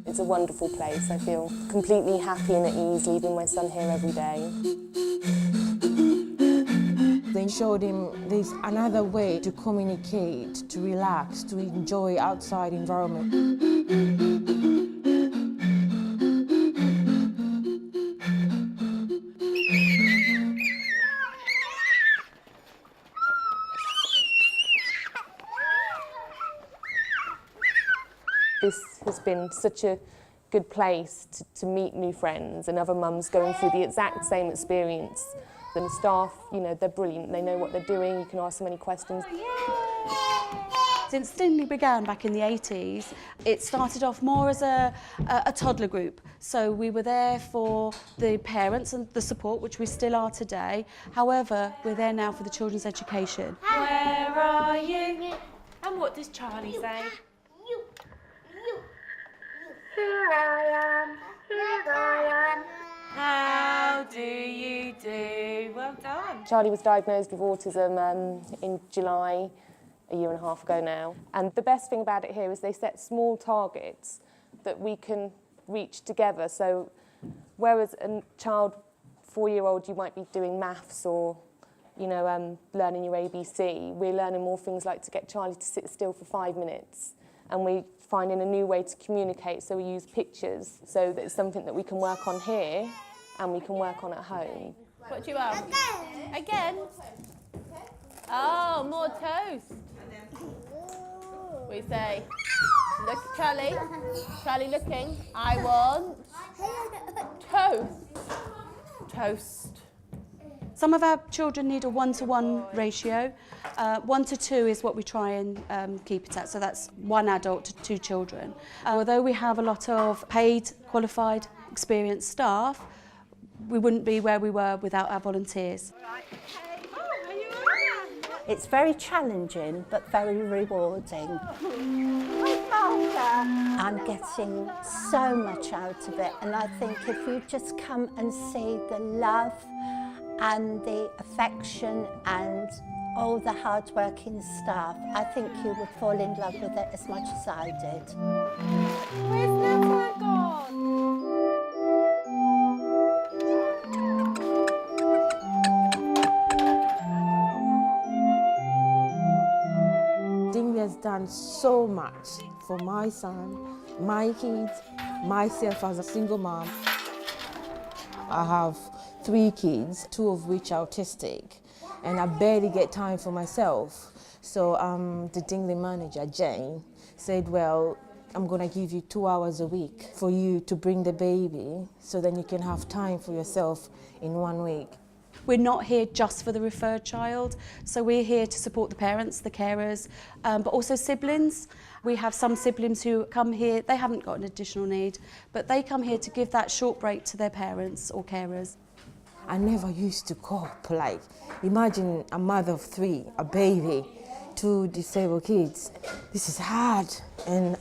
It's a wonderful place. I feel completely happy and at ease leaving my son here every day. They showed him there's another way to communicate, to relax, to enjoy outside environment. This has been such a good place to meet new friends and other mums going through the exact same experience. And the staff, you know, they're brilliant. They know what they're doing. You can ask them any questions. Since Dingley began back in the 80s, it started off more as a toddler group. So we were there for the parents and the support, which we still are today. However, we're there now for the children's education. Where are you? And what does Charlie say? Here I am. How do you do? Well done. Charlie was diagnosed with autism in July, a year and a half ago now. And the best thing about it here is they set small targets that we can reach together. So whereas a child, 4-year-old, you might be doing maths or, you know, learning your ABC, we're learning more things like to get Charlie to sit still for 5 minutes. And we're finding a new way to communicate, so we use pictures, so that it's something that we can work on here and we can work on at home. What do you want? Again? Oh, more toast. We say, look, Charlie. Charlie looking. I want toast. Toast. Some of our children need a 1-to-1 ratio. 1 to 2 is what we try and keep it at, so that's 1 adult to 2 children. Although we have a lot of paid, qualified, experienced staff, we wouldn't be where we were without our volunteers. It's very challenging, but very rewarding. I'm getting so much out of it, and I think if you just come and see the love and the affection and all the hard-working staff, I think you would fall in love with it as much as I did. Where's Natalie gone? Dingley has done so much for my son, my kids, myself as a single mom. I have 3 kids, 2 of which are autistic, and I barely get time for myself. So the Dingley manager, Jane, said, well, I'm going to give you 2 hours a week for you to bring the baby so then you can have time for yourself in 1 week. We're not here just for the referred child, so we're here to support the parents, the carers, but also siblings. We have some siblings who come here, they haven't got an additional need, but they come here to give that short break to their parents or carers. I never used to cope. Like, imagine a mother of 3, a baby, 2 disabled kids. This is hard. And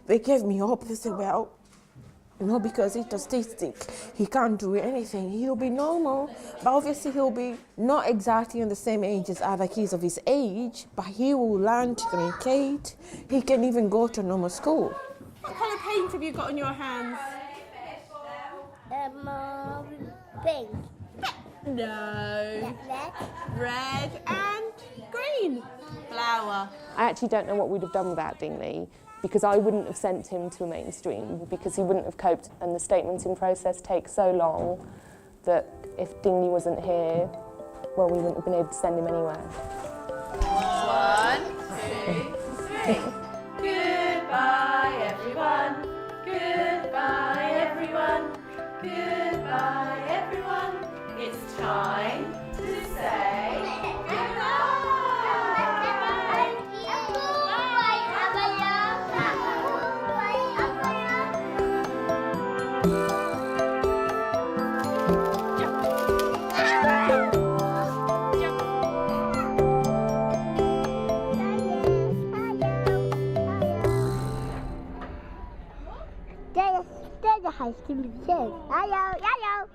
they gave me hope. They said, well, you know, because he's autistic, he can't do anything. He'll be normal, but obviously he'll be not exactly on the same age as other kids of his age, but he will learn to communicate. He can even go to normal school. What colour paint have you got on your hands? Pink. No. Red. Red and green. Flower. I actually don't know what we'd have done without Dingley, because I wouldn't have sent him to a mainstream, because he wouldn't have coped, and the statementing process takes so long that if Dingley wasn't here, well, we wouldn't have been able to send him anywhere. 1, 2, 3. Goodbye, everyone. Goodbye, everyone. Goodbye, everyone. It's time to say goodbye. There's a high school. Hello, hello.